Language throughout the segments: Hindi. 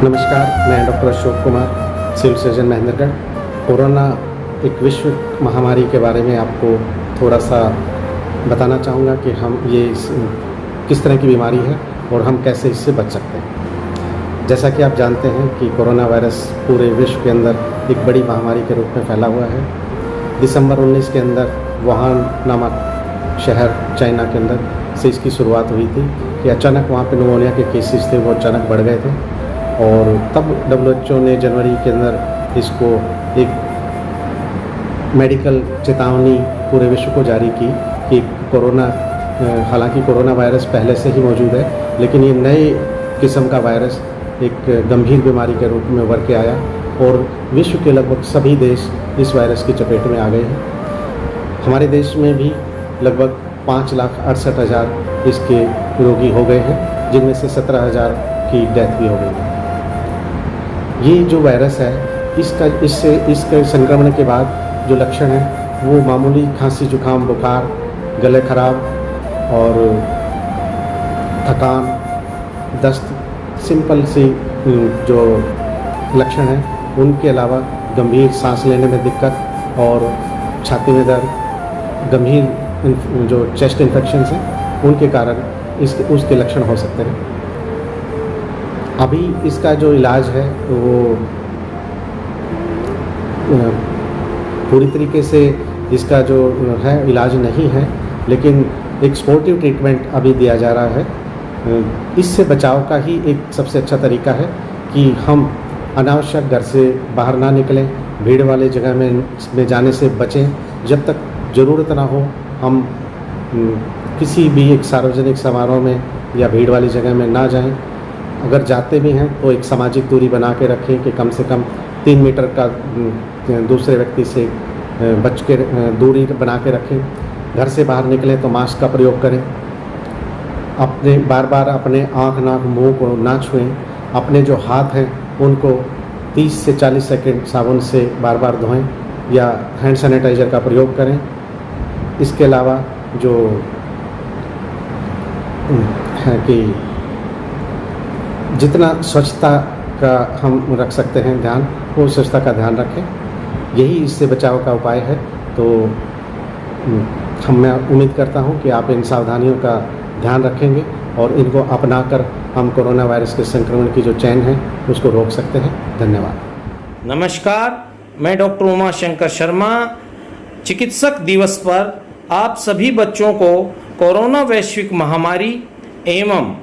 नमस्कार, मैं doctor Ashok Kumar, civil surgeon Mahendragarh. Corona एक विश्व महामारी के बारे में आपको थोड़ा सा बताना चाहूँगा कि हम किस तरह की बीमारी है और हम कैसे इससे बच सकते हैं। जैसा कि आप जानते हैं कि कोरोना वायरस पूरे विश्व के अंदर एक बड़ी महामारी के रूप में फैला हुआ है। दिसंबर 19 के अंदर वुहान नामक शहर चाइना के अंदर से इसकी शुरुआत हुई थी कि अचानक वहाँ पे निमोनिया के केसेस थे वो अचानक बढ़ गए थे और तब WHO ने जनवरी के अंदर इसको एक मेडिकल चेतावनी पूरे विश्व को जारी की कि कोरोना, हालांकि कोरोना वायरस पहले से ही मौजूद है, लेकिन ये नए किस्म का वायरस एक गंभीर बीमारी के रूप में उभर के आया और विश्व के लगभग सभी देश इस वायरस की चपेट में आ गए हैं। हमारे देश में भी लगभग 5,68,000 इसके रोगी हो गए हैं, जिनमें से 17,000 की डेथ भी हो गई है। ये जो वायरस है इसके संक्रमण के बाद जो लक्षण हैं वो मामूली खांसी, जुकाम, बुखार, गले खराब और थकान, दस्त, सिंपल सी जो लक्षण हैं। उनके अलावा गंभीर सांस लेने में दिक्कत और छाती में दर्द, गंभीर जो चेस्ट इन्फेक्शंस हैं उनके कारण उसके लक्षण हो सकते हैं। अभी इसका जो इलाज है वो पूरी तरीके से इसका जो है इलाज नहीं है, लेकिन एक सपोर्टिव ट्रीटमेंट अभी दिया जा रहा है। इससे बचाव का ही एक सबसे अच्छा तरीका है कि हम अनावश्यक घर से बाहर ना निकलें, भीड़ वाले जगह में जाने से बचें। जब तक ज़रूरत ना हो हम किसी भी एक सार्वजनिक समारोह में या भीड़ वाली जगह में ना जाएं। अगर जाते भी हैं तो एक सामाजिक दूरी बना के रखें कि कम से कम 3 मीटर का दूसरे व्यक्ति से बच के दूरी बना के रखें। घर से बाहर निकलें तो मास्क का प्रयोग करें। अपने बार बार अपने आँख, नाक, मुंह को ना छुएं। अपने जो हाथ हैं उनको 30 से 40 सेकंड साबुन से बार बार धोएं या हैंड सैनिटाइज़र का प्रयोग करें। इसके अलावा जो है कि जितना स्वच्छता का हम रख सकते हैं ध्यान, वो स्वच्छता का ध्यान रखें। यही इससे बचाव का उपाय है। तो मैं उम्मीद करता हूं कि आप इन सावधानियों का ध्यान रखेंगे और इनको अपनाकर हम कोरोना वायरस के संक्रमण की जो चैन है उसको रोक सकते हैं। धन्यवाद। नमस्कार, मैं डॉक्टर उमाशंकर शर्मा। चिकित्सक दिवस पर आप सभी बच्चों को कोरोना वैश्विक महामारी एवं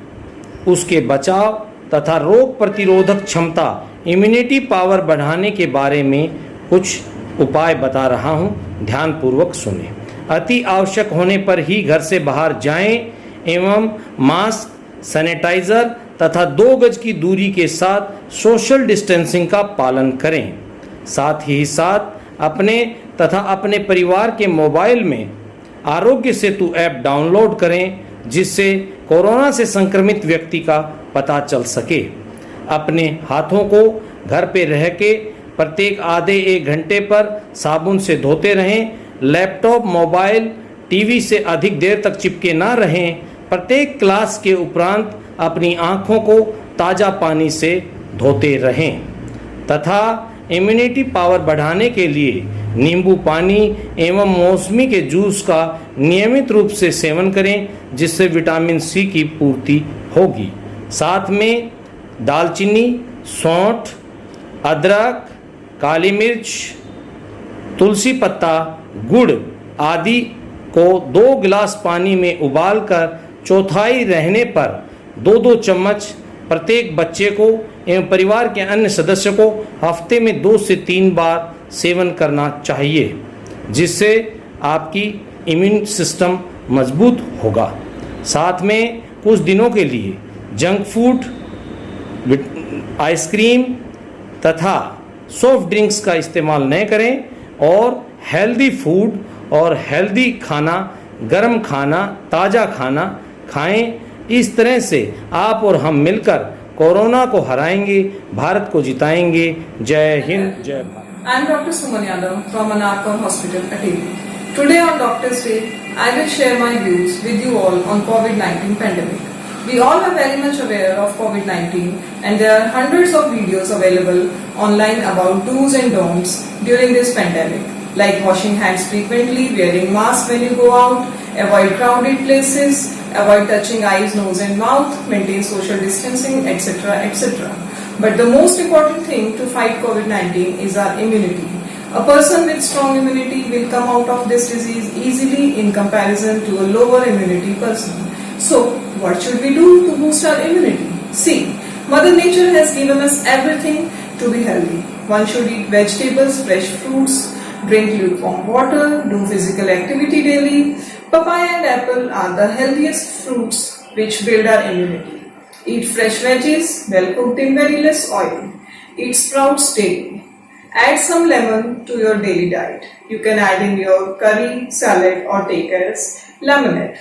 उसके बचाव तथा रोग प्रतिरोधक क्षमता, इम्यूनिटी पावर बढ़ाने के बारे में कुछ उपाय बता रहा हूं, ध्यानपूर्वक सुनें। अति आवश्यक होने पर ही घर से बाहर जाएं एवं मास्क, सैनिटाइजर तथा 2 गज की दूरी के साथ सोशल डिस्टेंसिंग का पालन करें। साथ ही साथ अपने तथा अपने परिवार के मोबाइल में आरोग्य सेतु ऐप डाउनलोड करें, जिससे कोरोना से संक्रमित व्यक्ति का पता चल सके। अपने हाथों को घर पे रह के प्रत्येक आधे 1 घंटे पर साबुन से धोते रहें। लैपटॉप, मोबाइल, टीवी से अधिक देर तक चिपके ना रहें। प्रत्येक क्लास के उपरांत अपनी आँखों को ताज़ा पानी से धोते रहें तथा इम्यूनिटी पावर बढ़ाने के लिए नींबू पानी एवं मौसमी के जूस का नियमित रूप से सेवन करें, जिससे विटामिन सी की पूर्ति होगी। साथ में दालचीनी, सौंठ, अदरक, काली मिर्च, तुलसी पत्ता, गुड़ आदि को 2 गिलास पानी में उबालकर चौथाई रहने पर 2-2 चम्मच प्रत्येक बच्चे को एवं परिवार के अन्य सदस्य को हफ्ते में 2 से 3 बार सेवन करना चाहिए, जिससे आपकी इम्यून सिस्टम मजबूत होगा। साथ में कुछ दिनों के लिए जंक फूड, आइसक्रीम तथा सॉफ्ट ड्रिंक्स का इस्तेमाल न करें और हेल्दी फूड और हेल्दी खाना, गर्म खाना, ताज़ा खाना खाएं। इस तरह से आप और हम मिलकर कोरोना को हराएंगे, भारत को जिताएंगे। जय हिंद, जय Bharat. I am Dr. Suman Yadav from Anarkar Hospital, Ateli. Today on Doctor's Day, I will share my views with you all on COVID-19 pandemic. We all are very much aware of COVID-19 and there are hundreds of videos available online about do's and don'ts during this pandemic, like washing hands frequently, wearing masks when you go out, avoid crowded places, avoid touching eyes, nose and mouth, maintain social distancing, etc. etc. But the most important thing to fight COVID-19 is our immunity. A person with strong immunity will come out of this disease easily in comparison to a lower immunity person. So, what should we do to boost our immunity? See, Mother Nature has given us everything to be healthy. One should eat vegetables, fresh fruits, drink lukewarm water, do physical activity daily. Papaya and apple are the healthiest fruits which build our immunity. Eat fresh veggies, well cooked in very less oil. Eat sprouts daily. Add some lemon to your daily diet. You can add in your curry, salad or take as lemonade.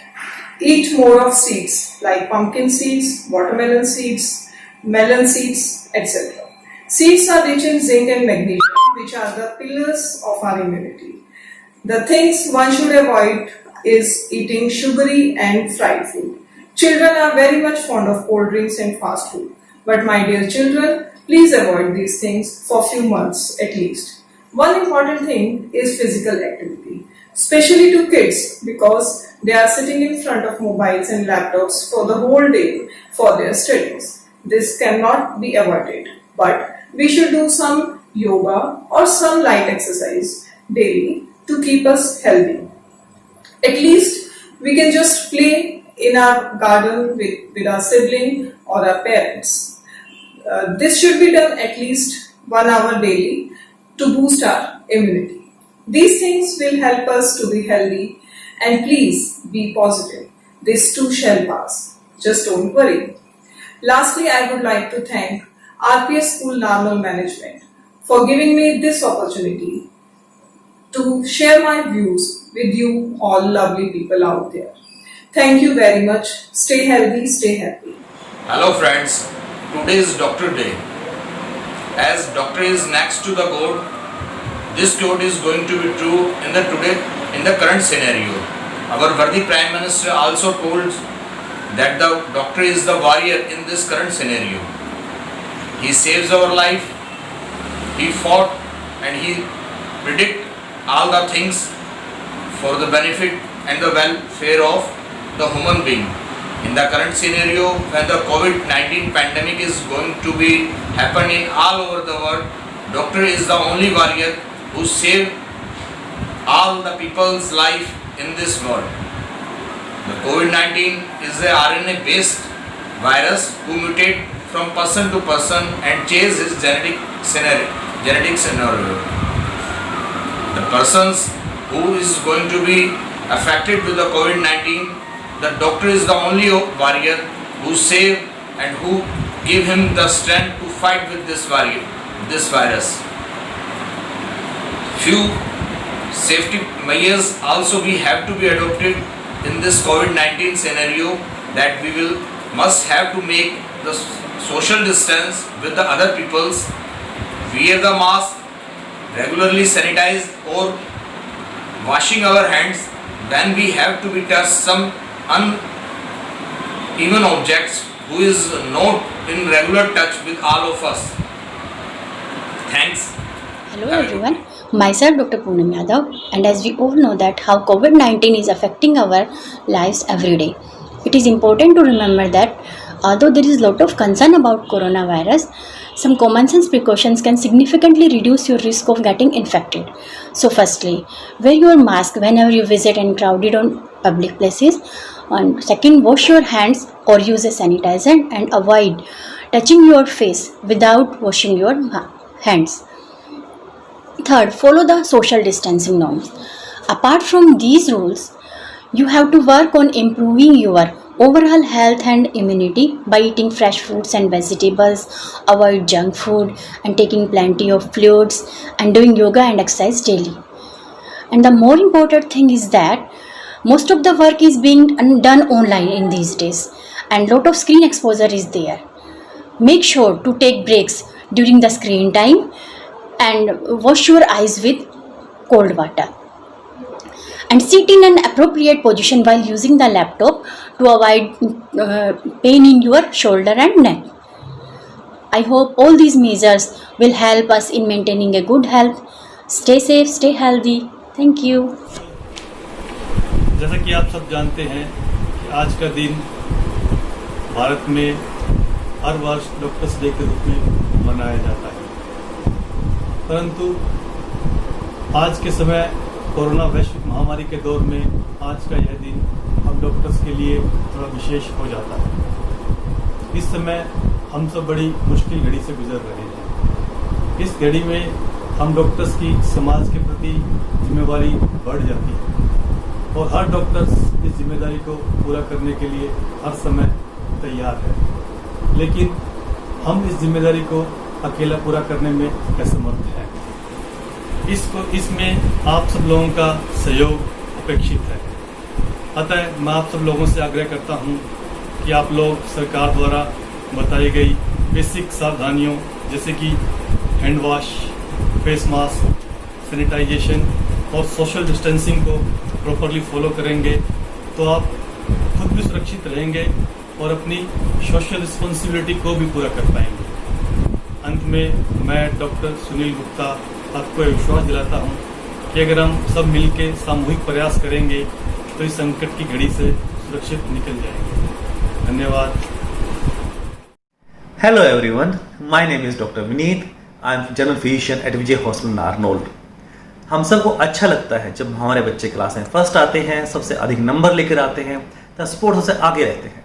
Eat more of seeds like pumpkin seeds, watermelon seeds, melon seeds, etc. Seeds are rich in zinc and magnesium, which are the pillars of our immunity. The things one should avoid is eating sugary and fried food. Children are very much fond of cold drinks and fast food. But my dear children, please avoid these things for few months at least. One important thing is physical activity, especially to kids because they are sitting in front of mobiles and laptops for the whole day for their studies. This cannot be avoided, but we should do some yoga or some light exercise daily to keep us healthy. At least we can just play in our garden with our sibling or our parents. This should be done at least 1 hour daily to boost our immunity. These things will help us to be healthy and please be positive. This too shall pass. Just don't worry. Lastly, I would like to thank RPS School Normal Management for giving me this opportunity to share my views with you all lovely people out there. Thank you very much. Stay healthy, stay happy. Hello friends, today is Doctor Day. As doctor is next to the God, this quote is going to be true in the current scenario. Our worthy Prime Minister also told that the doctor is the warrior in this current scenario. He saves our life, he fought and he predict all the things for the benefit and the welfare of the human being. In the current scenario, when the COVID-19 pandemic is going to be happening all over the world, doctor is the only warrior who saved all the people's life in this world. The COVID-19 is a RNA based virus who mutate from person to person and change his genetic scenario. The persons who is going to be affected with the COVID-19, the doctor is the only warrior who save and who give him the strength to fight with this virus. Few safety measures also we have to be adopted in this COVID-19 scenario, that we must have to make the social distance with the other peoples, wear the mask, regularly sanitize or washing our hands when we have to be touched some uneven objects who is not in regular touch with all of us. Thanks. Hello everyone, myself Dr. Poonam Yadav, and as we all know that how COVID-19 is affecting our lives every day, it is important to remember that although there is a lot of concern about coronavirus, some common sense precautions can significantly reduce your risk of getting infected. So firstly, wear your mask whenever you visit and crowded on public places. And second, wash your hands or use a sanitizer and avoid touching your face without washing your hands. Third, follow the social distancing norms. Apart from these rules, you have to work on improving your overall health and immunity by eating fresh fruits and vegetables, avoid junk food and taking plenty of fluids and doing yoga and exercise daily. And the more important thing is that most of the work is being done online in these days and lot of screen exposure is there. Make sure to take breaks during the screen time and wash your eyes with cold water. and sit in an appropriate position while using the laptop to avoid pain in your shoulder and neck. I hope all these measures will help us in maintaining a good health. Stay safe, stay healthy. Thank you. जैसा कि आप सब जानते हैं कि आज का दिन भारत में हर वर्ष डॉक्टर्स डे के रूप में मनाया जाता है, परंतु आज के समय कोरोना वैश्विक महामारी के दौर में आज का यह दिन हम डॉक्टर्स के लिए थोड़ा विशेष हो जाता है। इस समय हम सब बड़ी मुश्किल घड़ी से गुजर रहे हैं। इस घड़ी में हम डॉक्टर्स की समाज के प्रति जिम्मेवारी बढ़ जाती है और हर डॉक्टर्स इस जिम्मेदारी को पूरा करने के लिए हर समय तैयार है, लेकिन हम इस जिम्मेदारी को अकेला पूरा करने में असमर्थ हैं। इसमें आप सब लोगों का सहयोग अपेक्षित है। अतः मैं आप सब लोगों से आग्रह करता हूं कि आप लोग सरकार द्वारा बताई गई बेसिक सावधानियों जैसे कि hand wash, face mask, sanitization और सोशल डिस्टेंसिंग को प्रॉपरली फॉलो करेंगे तो आप खुद भी सुरक्षित रहेंगे और अपनी सोशल रिस्पॉन्सिबिलिटी को भी पूरा कर पाएंगे। अंत में मैं डॉक्टर सुनील गुप्ता आपको विश्वास दिलाता हूं कि अगर हम सब मिलकर सामूहिक प्रयास करेंगे तो इस संकट की घड़ी से सुरक्षित निकल जाएंगे। धन्यवाद। Hello everyone, my name is Dr. Vineet. I am general physician at Vijay Hospital Arnold. हम सबको अच्छा लगता है जब हमारे बच्चे क्लास में फर्स्ट आते हैं, सबसे अधिक नंबर लेकर आते हैं, तो स्पोर्ट्स से आगे रहते हैं।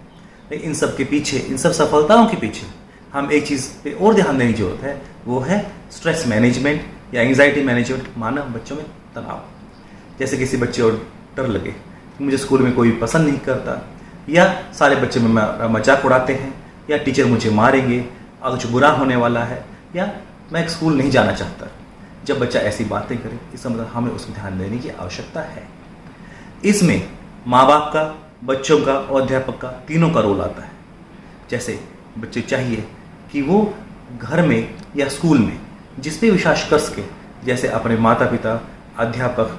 लेकिन इन सब के पीछे, इन सब सफलताओं के पीछे हम एक चीज़ पे और ध्यान देने की जरूरत है, वो है स्ट्रेस मैनेजमेंट या एंग्जाइटी मैनेजमेंट, माना बच्चों में तनाव। जैसे किसी बच्चे को डर लगे, मुझे स्कूल में कोई पसंद नहीं करता, या सारे बच्चे में मजाक उड़ाते हैं, या टीचर मुझे मारेंगे, अगर कुछ बुरा होने वाला है, या मैं स्कूल नहीं जाना चाहता। जब बच्चा ऐसी बातें करे, इसका मतलब हमें उसमें ध्यान देने की आवश्यकता है। इसमें माँ बाप का, बच्चों का और अध्यापक का, तीनों का रोल आता है। जैसे बच्चे चाहिए कि वो घर में या स्कूल में जिस पे विश्वास कर सके, जैसे अपने माता पिता, अध्यापक,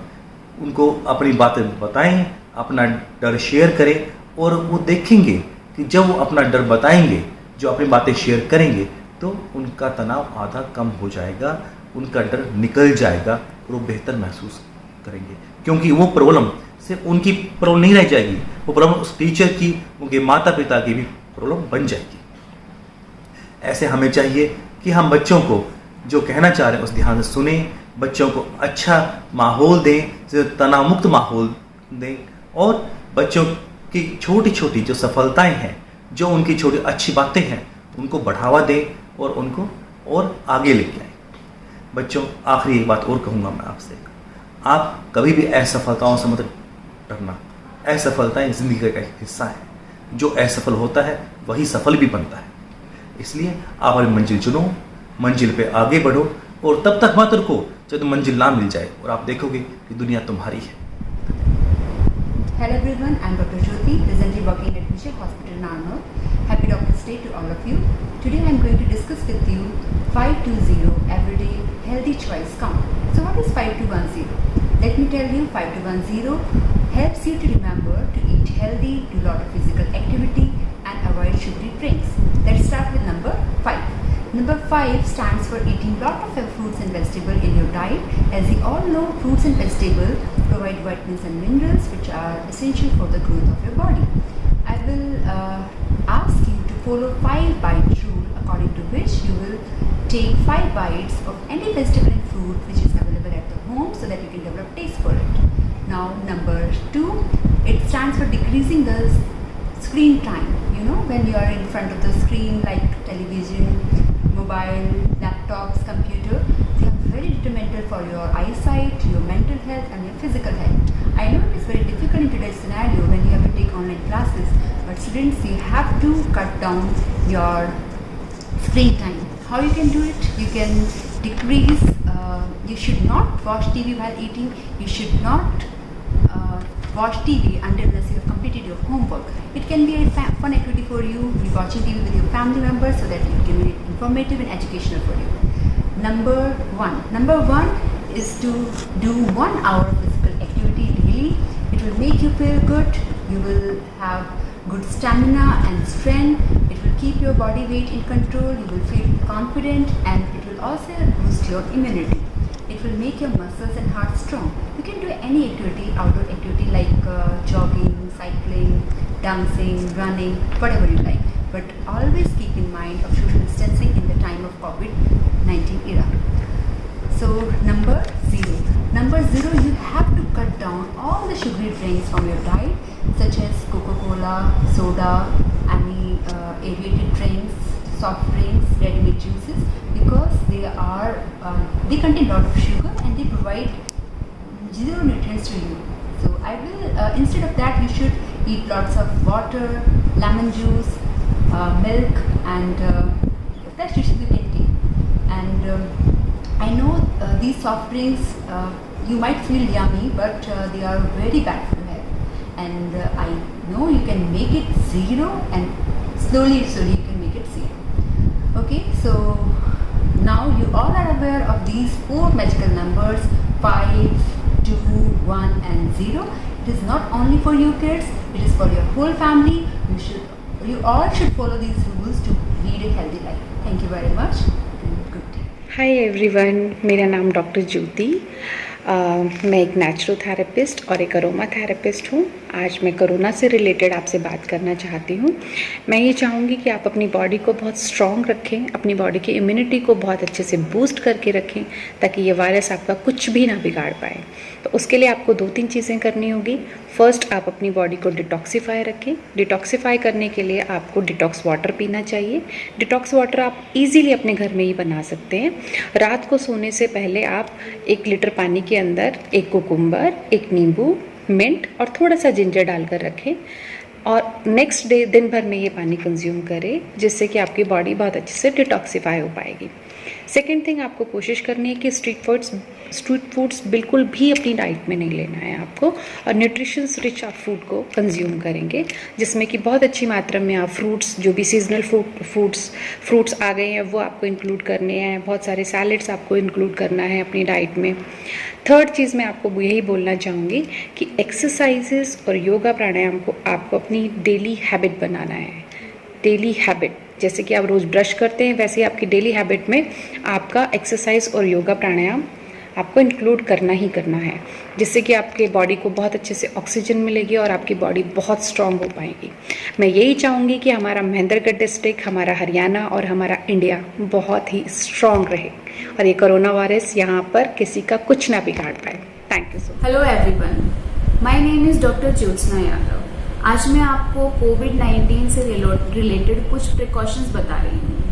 उनको अपनी बातें बताएं, अपना डर शेयर करें, और वो देखेंगे कि जब वो अपना डर बताएंगे, जो अपनी बातें शेयर करेंगे, तो उनका तनाव आधा कम हो जाएगा, उनका डर निकल जाएगा और वो बेहतर महसूस करेंगे। क्योंकि वो प्रॉब्लम सिर्फ उनकी प्रॉब्लम नहीं रह जाएगी, वो प्रॉब्लम उस टीचर की, उनके माता पिता की भी प्रॉब्लम बन जाएगी। ऐसे हमें चाहिए कि हम बच्चों को जो कहना चाह रहे हैं उस ध्यान से सुने, बच्चों को अच्छा माहौल दें, तनाव मुक्त माहौल दें, और बच्चों की छोटी छोटी जो सफलताएं हैं, जो उनकी छोटी अच्छी बातें हैं, उनको बढ़ावा दें और उनको और आगे लेके आए। बच्चों, आखिरी एक बात और कहूँगा मैं आपसे, आप कभी भी असफलताओं से मत डरना। असफलताएं जिंदगी का एक हिस्सा है। जो असफल होता है वही सफल भी बनता है। इसलिए आप अपनी मंजिल चुनो, मंजिल पे आगे बढ़ो, और तब तक मत रुको जब मंजिल ना मिल जाए, और आप देखोगे कि दुनिया तुम्हारी है। Hello everyone, I am Dr. Jyoti, presently working at Vijay Hospital Arnold. Happy Doctor's Day to all of you. Today I am going to discuss with you 520 Everyday Healthy Choice Count. So what is 5210? Let me tell you, 5210 helps you to remember to eat healthy, do a lot of physical activity and avoid sugary drinks. Let's start with number 5. Number 5 stands for eating lot of fruits and vegetables in your diet. As we all know, fruits and vegetables provide vitamins and minerals which are essential for the growth of your body. I will ask you to follow 5 bite rule, according to which you will take 5 bites of any vegetable and fruit which is available at the home so that you can develop taste for it. Now number 2, it stands for decreasing the screen time. You know, when you are in front of the screen like television, mobile, laptops, computer, they are very detrimental for your eyesight, your mental health and your physical health. I know it is very difficult in today's scenario when you have to take online classes, but students, you have to cut down your screen time. How you can do it? You can decrease, you should not watch TV while eating, you should not watch TV unless you have completed your homework. It can be a fun activity for you, be watching TV with your family members so that it can be informative and educational for you. Number one is to do 1 hour of physical activity daily daily. It will make you feel good. You will have good stamina and strength. It will keep your body weight in control. You will feel confident, and it will also boost your immunity. It will make your muscles and heart strong. You can do any activity, outdoor activity like jogging, cycling, dancing, running, whatever you like. But always keep in mind of social distancing in the time of COVID-19 era. So number 0. Number 0, you have to cut down all the sugary drinks from your diet, such as Coca-Cola, soda, any aerated drinks, soft drinks, ready-made juices, because they contain a lot of sugar and they provide zero nutrients to you. So I will instead of that, you should eat lots of water, lemon juice, milk, and fresh juices you can take. And I know these soft drinks you might feel yummy, but they are very bad for your health. And I know you can make it 0, and slowly you can make it 0. Okay, so now you all are aware of these 4 magical numbers: 5, 2, 1, and 0. It is not only for you kids; it is for your whole family. You all should follow these rules to lead a healthy life. Thank you very much, and good day. Hi everyone, मेरा नाम डॉक्टर ज्योति। मैं एक नेचुरोथेरेपिस्ट और एक अरोमा थेरेपिस्ट हूँ। आज मैं कोरोना से रिलेटेड आपसे बात करना चाहती हूँ। मैं ये चाहूँगी कि आप अपनी बॉडी को बहुत स्ट्रॉन्ग रखें, अपनी बॉडी की इम्यूनिटी को बहुत अच्छे से बूस्ट करके रखें, ताकि ये वायरस आपका कुछ भी ना बिगाड़ पाए। तो उसके लिए आपको 2-3 चीज़ें करनी होगी। फर्स्ट, आप अपनी बॉडी को डिटॉक्सीफाई रखें। डिटॉक्सीफाई करने के लिए आपको डिटॉक्स वाटर पीना चाहिए। डिटॉक्स वाटर आप इजीली अपने घर में ही बना सकते हैं। रात को सोने से पहले आप 1 लीटर पानी के अंदर 1 कुकुम्बर, 1 नींबू, मिंट और थोड़ा सा जिंजर डालकर रखें और नेक्स्ट डे दिन भर में ये पानी कंज्यूम करें, जिससे कि आपकी बॉडी बहुत अच्छे से डिटॉक्सीफाई हो पाएगी। सेकेंड थिंग, आपको कोशिश करनी है कि स्ट्रीट फूड्स बिल्कुल भी अपनी डाइट में नहीं लेना है आपको, और न्यूट्रिशंस रिच आप फूड को कंज्यूम करेंगे, जिसमें कि बहुत अच्छी मात्रा में आप फ्रूट्स, जो भी सीजनल फ्रूट्स आ गए हैं वो आपको इंक्लूड करने हैं। बहुत सारे सैलेड्स आपको इंक्लूड करना है अपनी डाइट में। थर्ड चीज़ मैं आपको यही बोलना चाहूँगी कि एक्सरसाइजेस और योगा प्राणायाम को आपको अपनी डेली हैबिट बनाना है। डेली हैबिट, जैसे कि आप रोज़ ब्रश करते हैं, वैसे ही आपकी डेली हैबिट में आपका एक्सरसाइज और योगा प्राणायाम आपको इंक्लूड करना ही करना है, जिससे कि आपके बॉडी को बहुत अच्छे से ऑक्सीजन मिलेगी और आपकी बॉडी बहुत स्ट्रांग हो पाएगी। मैं यही चाहूँगी कि हमारा महेंद्रगढ़ डिस्ट्रिक्ट, हमारा हरियाणा और हमारा इंडिया बहुत ही स्ट्रांग रहे और ये कोरोना वायरस यहाँ पर किसी का कुछ ना बिगाड़ पाए। Thank you so much. Hello everyone, my name is doctor Jyotsna Yadav. आज मैं आपको कोविड-19 से रिलेटेड कुछ प्रिकॉशंस बता रही हूँ।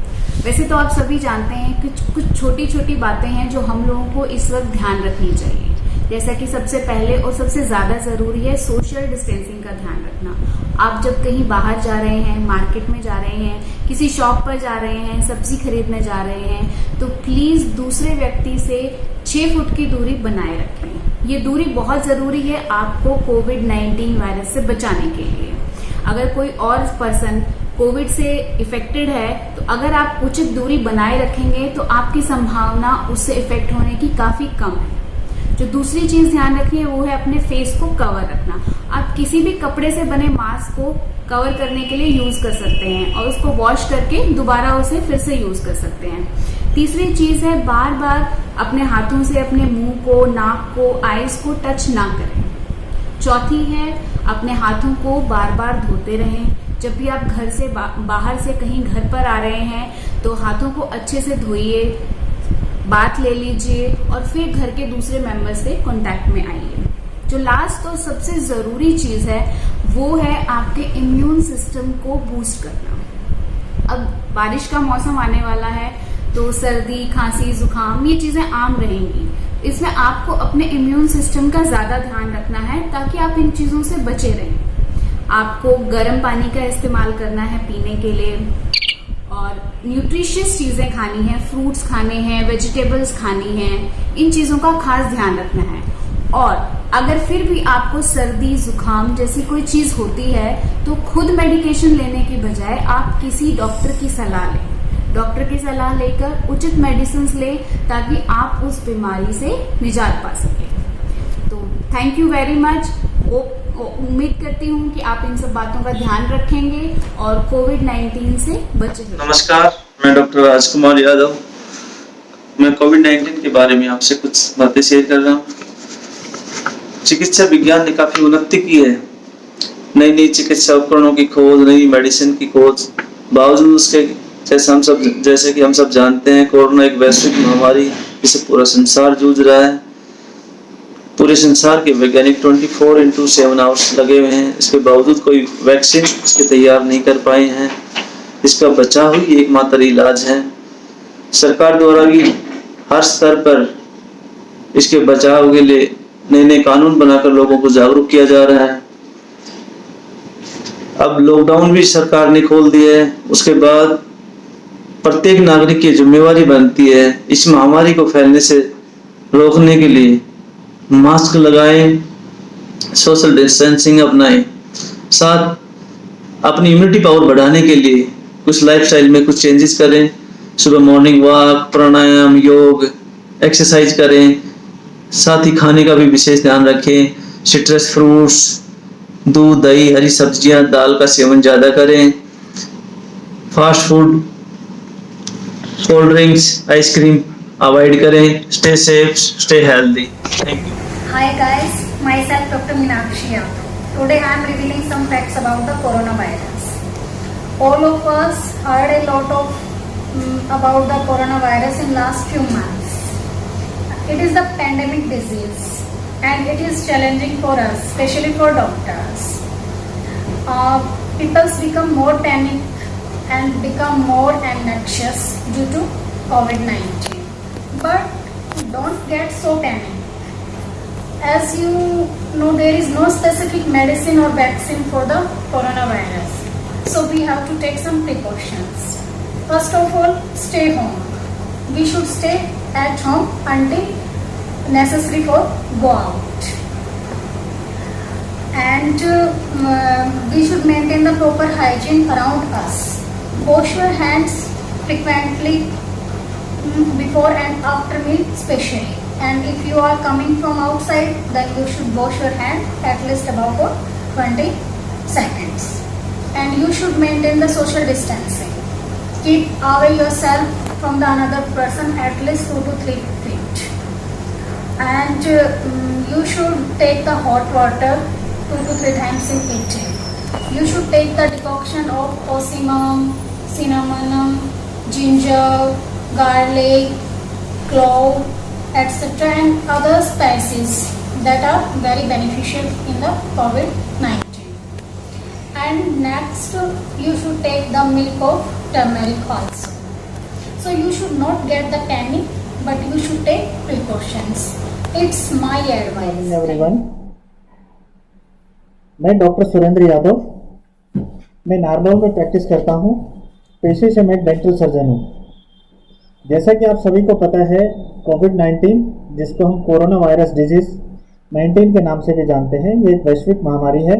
वैसे तो आप सभी जानते हैं कि कुछ छोटी छोटी बातें हैं जो हम लोगों को इस वक्त ध्यान रखनी चाहिए, जैसा कि सबसे पहले और सबसे ज्यादा जरूरी है सोशल डिस्टेंसिंग का ध्यान रखना। आप जब कहीं बाहर जा रहे हैं, मार्केट में जा रहे हैं, किसी शॉप पर जा रहे हैं, सब्जी खरीदने जा रहे हैं, तो प्लीज दूसरे व्यक्ति से 6 फुट की दूरी बनाए रखें। ये दूरी बहुत जरूरी है आपको कोविड-19 वायरस से बचाने के लिए। अगर कोई और पर्सन कोविड से इफेक्टेड है, तो अगर आप उचित दूरी बनाए रखेंगे तो आपकी संभावना उससे इफेक्ट होने की काफी कम है। जो दूसरी चीज ध्यान रखिए वो है अपने फेस को कवर रखना। आप किसी भी कपड़े से बने मास्क को कवर करने के लिए यूज कर सकते हैं और उसको वॉश करके दोबारा उसे फिर से यूज कर सकते हैं। तीसरी चीज है बार बार अपने हाथों से अपने मुंह को, नाक को, आईज को टच ना करें। चौथी है अपने हाथों को बार बार धोते रहें। जब भी आप घर से बाहर से कहीं घर पर आ रहे हैं तो हाथों को अच्छे से धोइए, बात ले लीजिए और फिर घर के दूसरे मेंबर से कांटेक्ट में आइए। जो लास्ट और सबसे जरूरी चीज है वो है आपके इम्यून सिस्टम को बूस्ट करना। अब बारिश का मौसम आने वाला है तो सर्दी, खांसी, जुकाम ये चीजें आम रहेंगी। इसमें आपको अपने इम्यून सिस्टम का ज्यादा ध्यान रखना है ताकि आप इन चीजों से बचे रहें। आपको गर्म पानी का इस्तेमाल करना है पीने के लिए और न्यूट्रिशियस चीजें खानी है, फ्रूट्स खाने हैं, वेजिटेबल्स खानी हैं। इन चीजों का खास ध्यान रखना है। और अगर फिर भी आपको सर्दी, जुकाम जैसी कोई चीज होती है तो खुद मेडिकेशन लेने की बजाय आप किसी डॉक्टर की सलाह लें। डॉक्टर की सलाह लेकर उचित मेडिसिन लें ताकि आप उस बीमारी से निजात पा सकें। तो थैंक यू वेरी मच। उम्मीद करती हूँ कि आप इन सब बातों का ध्यान रखेंगे और कोविड-19 से बचेंगे। नमस्कार, मैं डॉक्टर राजकुमार यादव। मैं कोविड-19 के बारे में आपसे कुछ बातें शेयर कर रहा हूँ। चिकित्सा विज्ञान ने काफ़ी उन्नति की है। नई नई चिकित्सा उपकरणों की खोज, नई मेडिसिन की खोज, बावजूद उसके जैसे कि हम सब जानते हैं, कोरोना एक वैश्विक महामारी जिसे पूरा संसार जूझ रहा है। पूरे संसार के वैज्ञानिक 24/7 आवर्स लगे हुए हैं। इसके बावजूद कोई वैक्सीन इसके तैयार नहीं कर पाए हैं। इसका बचाव ही एकमात्र इलाज है। सरकार द्वारा भी हर स्तर पर इसके बचाव के लिए नए नए कानून बनाकर लोगों को जागरूक किया जा रहा है। अब लॉकडाउन भी सरकार ने खोल दिया है। उसके बाद प्रत्येक नागरिक की जिम्मेवारी बनती है इस महामारी को फैलने से रोकने के लिए मास्क लगाएं, सोशल डिस्टेंसिंग अपनाएं, साथ अपनी इम्यूनिटी पावर बढ़ाने के लिए कुछ लाइफस्टाइल में कुछ चेंजेस करें। सुबह मॉर्निंग वॉक, प्राणायाम, योग, एक्सरसाइज करें। साथ ही खाने का भी विशेष ध्यान रखें। सिट्रस फ्रूट्स, दूध, दही, हरी सब्जियां, दाल का सेवन ज़्यादा करें। Fast food, cold drinks, ice cream avoid करें। Stay safe, stay healthy. Thank you. Hi guys, myself Dr. Meenakshi Yadav. Today I am revealing some facts about the coronavirus. All of us heard a lot of about the coronavirus in last few months. It is the pandemic disease and it is challenging for us, especially for doctors. People become more panic and become more anxious due to COVID-19. But don't get so panicked. As you know, there is no specific medicine or vaccine for the coronavirus. So we have to take some precautions. First of all, stay home. We should stay at home until necessary for go out. And we should maintain the proper hygiene around us. Wash your hands frequently before and after meal especially. And if you are coming from outside, then you should wash your hand at least about 20 seconds. And you should maintain the social distancing. Keep away yourself from the another person at least 2 to 3 feet. And you should take the hot water 2 to 3 times in each day. You should take the decoction of ocimum, cinnamon, ginger, garlic, clove, etc. and other spices that are very beneficial in the COVID-19. And next, you should take the milk of turmeric also. So you should not get the panic, but you should take precautions. It's my advice. Everyone, मैं डॉक्टर सुरेंद्र यादव, मैं नारनौल में प्रैक्टिस करता हूँ। पेशे से मैं डेंटल सर्जन हूँ। जैसा कि आप सभी को पता है, कोविड-19 जिसको हम कोरोना वायरस डिजीज़ 19 के नाम से भी जानते हैं, ये एक वैश्विक महामारी है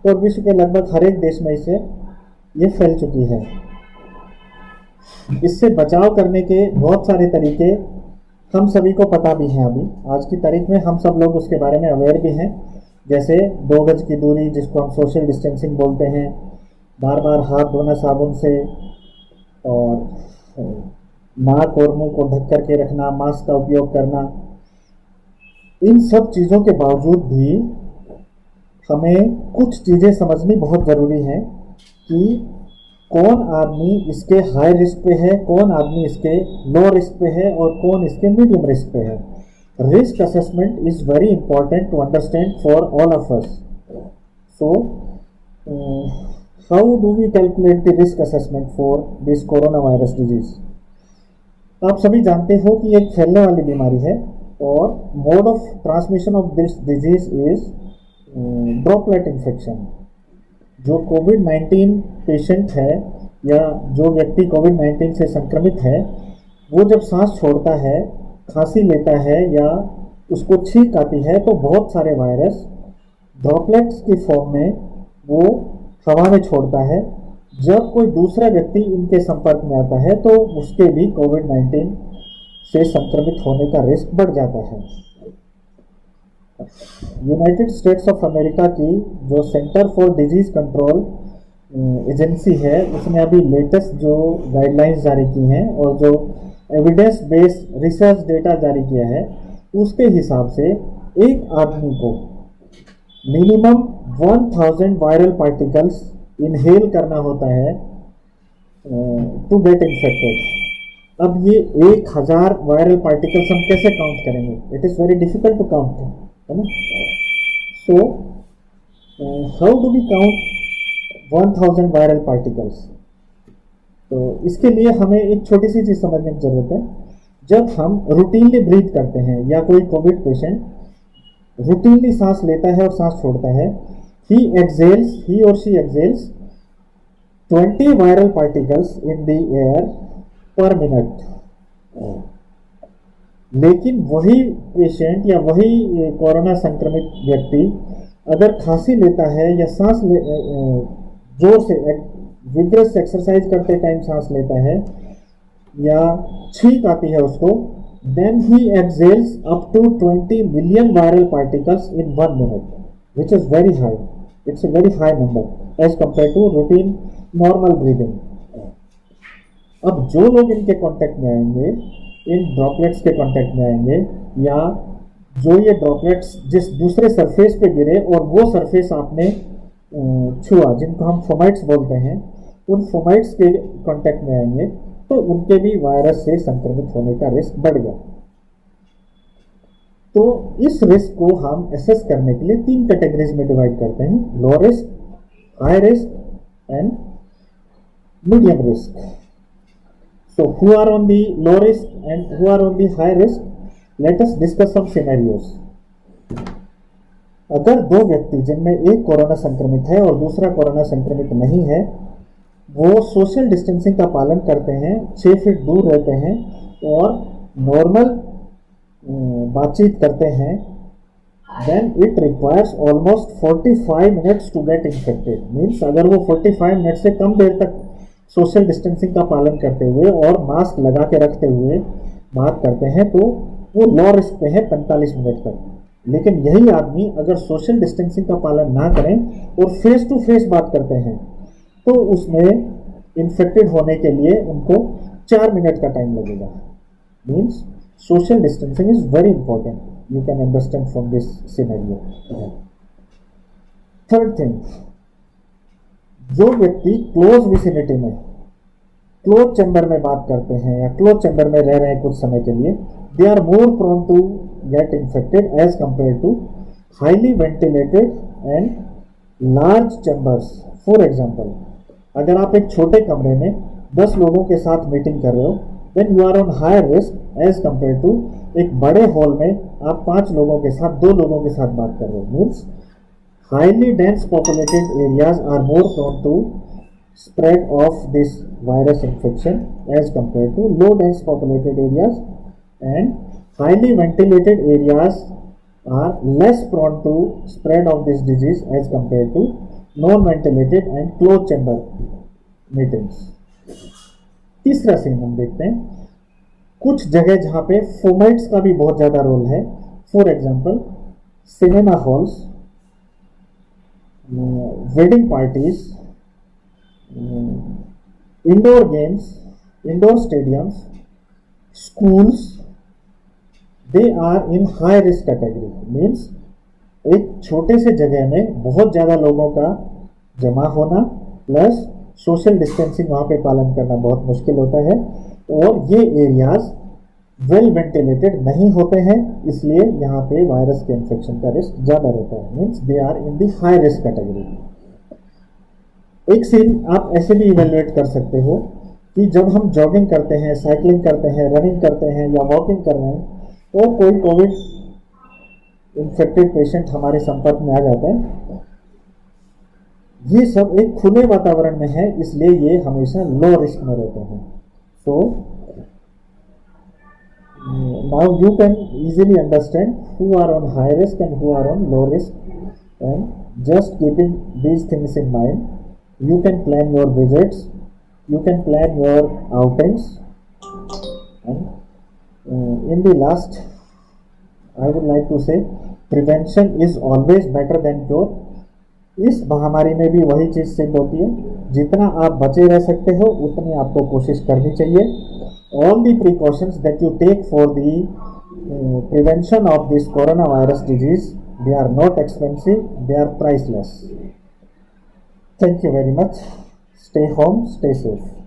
और विश्व के लगभग हर एक देश में इससे ये फैल चुकी है। इससे बचाव करने के बहुत सारे तरीके हम सभी को पता भी हैं। अभी आज की तारीख में हम सब लोग उसके बारे में अवेयर भी हैं, जैसे 2 गज की दूरी जिसको हम सोशल डिस्टेंसिंग बोलते हैं, बार बार हाथ धोना साबुन से, और नाक और मुंह को ढक करके रखना, मास्क का उपयोग करना। इन सब चीज़ों के बावजूद भी हमें कुछ चीज़ें समझनी बहुत ज़रूरी है कि कौन आदमी इसके हाई रिस्क पे है, कौन आदमी इसके लो रिस्क पे है और कौन इसके मीडियम रिस्क पे है। Risk assessment is very important to understand for all of us. So how do we calculate the risk assessment for this corona virus disease? आप सभी जानते हो कि एक फैलने वाली बीमारी है और mode of transmission of this disease is droplet infection. जो कोविड-19 पेशेंट है या जो व्यक्ति कोविड-19 से संक्रमित है, वो जब सांस छोड़ता है, खांसी लेता है या उसको छींक आती है, तो बहुत सारे वायरस ड्रॉपलेट्स की फॉर्म में वो हवा में छोड़ता है। जब कोई दूसरा व्यक्ति इनके संपर्क में आता है तो उसके भी कोविड-19 से संक्रमित होने का रिस्क बढ़ जाता है। यूनाइटेड स्टेट्स ऑफ अमेरिका की जो centre for disease control agency है, उसने अभी लेटेस्ट जो गाइडलाइंस जारी की हैं और जो एविडेंस बेस्ड रिसर्च डेटा जारी किया है, उसके हिसाब से एक आदमी को मिनिमम 1000 वायरल पार्टिकल्स इनहेल करना होता है टू गेट इन्फेक्टेड। अब ये 1000 वायरल पार्टिकल्स हम कैसे काउंट करेंगे? It is very difficult to count, है ना? So how do we count 1000 viral particles? तो इसके लिए हमें एक छोटी सी चीज़ समझने की ज़रूरत है। जब हम रूटीनली ब्रीथ करते हैं या कोई कोविड पेशेंट रूटीनली सांस लेता है और सांस छोड़ता है, he or she exhales 20 viral particles in the air per minute. लेकिन वही पेशेंट या वही कोरोना संक्रमित व्यक्ति अगर खांसी लेता है या सांस जोर से विग्रस एक्सरसाइज करते टाइम सांस लेता है या छींक आती है उसको, then he exhales up to 20 million viral particles in 1 minute, which is very high. It's a very high number as compare to routine normal breathing. अब जो लोग इनके कांटेक्ट में आएंगे, इन ड्रॉपलेट्स के कांटेक्ट में आएंगे, या जो ये ड्रॉपलेट्स जिस दूसरे सरफेस पे गिरे और वो सरफेस आपने छुआ, जिनको हम फोमाइट्स बोलते हैं, उन फोमाइट्स के कांटेक्ट में आएंगे तो उनके भी वायरस से संक्रमित होने का रिस्क बढ़ गया। तो इस रिस्क को हम एसेस करने के लिए 3 कैटेगरीज में डिवाइड करते हैं: low risk, high risk and medium risk. So who are on the low risk and who are on the high risk? Let us discuss some scenarios. अगर 2 व्यक्ति जिनमें एक कोरोना संक्रमित है और दूसरा कोरोना संक्रमित नहीं है, वो सोशल डिस्टेंसिंग का पालन करते हैं, 6 फीट दूर रहते हैं और नॉर्मल बातचीत करते हैं, then it requires almost 45 minutes to get infected. Means अगर वो 45 मिनट से कम देर तक सोशल डिस्टेंसिंग का पालन करते हुए और मास्क लगा के रखते हुए बात करते हैं तो वो लो रिस्क पे है 45 मिनट तक। लेकिन यही आदमी अगर सोशल डिस्टेंसिंग का पालन ना करें और फेस टू फेस बात करते हैं तो उसमें इन्फेक्टेड होने के लिए उनको 4 मिनट का टाइम लगेगा। Means social distancing is very important, you can understand from this scenario. Third thing, जो व्यक्ति क्लोज विसिनिटी में, क्लोज चैम्बर में बात करते हैं या क्लोज चैम्बर में रह रहे हैं कुछ समय के लिए, they are more prone to get infected as compare to highly ventilated and large chambers. For example, अगर आप एक छोटे कमरे में 10 लोगों के साथ मीटिंग कर रहे हो, then you are on higher risk as compare to एक बड़े हॉल में आप 5 लोगों के साथ, 2 लोगों के साथ बात कर रहे हो। Means highly dense populated areas are more prone to spread of this virus infection as compared to low dense populated areas, and highly ventilated areas are less prone to spread of this disease as compared to non-ventilated and closed chamber meetings. तीसरा सीन हम देखते हैं, कुछ जगह जहाँ पे फोमाइट्स का भी बहुत ज़्यादा रोल है। For example, cinema halls, wedding parties, indoor games, indoor stadiums, schools, they are in high risk category. Means एक छोटे से जगह में बहुत ज़्यादा लोगों का जमा होना प्लस सोशल डिस्टेंसिंग वहाँ पे पालन करना बहुत मुश्किल होता है, और ये एरियाज वेल वेंटिलेटेड नहीं होते हैं, इसलिए यहाँ पे वायरस के इन्फेक्शन का रिस्क ज़्यादा रहता है। Means they are in the high risk category. एक सीन आप ऐसे भी इवेल्युएट कर सकते हो कि जब हम जॉगिंग करते हैं, साइकिलिंग करते हैं, रनिंग करते हैं या वॉकिंग कर रहे हैं और कोई कोविड इन्फेक्टेड पेशेंट हमारे संपर्क में आ जाता है, ये सब एक खुले वातावरण में है, इसलिए ये हमेशा लो रिस्क में रहते हैं। सो now you can easily understand who are on high risk and who are on low risk, and just keeping these things in mind, you can plan your visits, you can plan your outings, and in the last I would like to say prevention is always better than cure. इस महामारी में भी वही चीज़ सिद्ध होती है, जितना आप बचे रह सकते हो उतनी आपको कोशिश करनी चाहिए। All the precautions that you take for the prevention of this corona virus disease, they are not expensive, they are priceless. Thank you very much. Stay home, stay safe.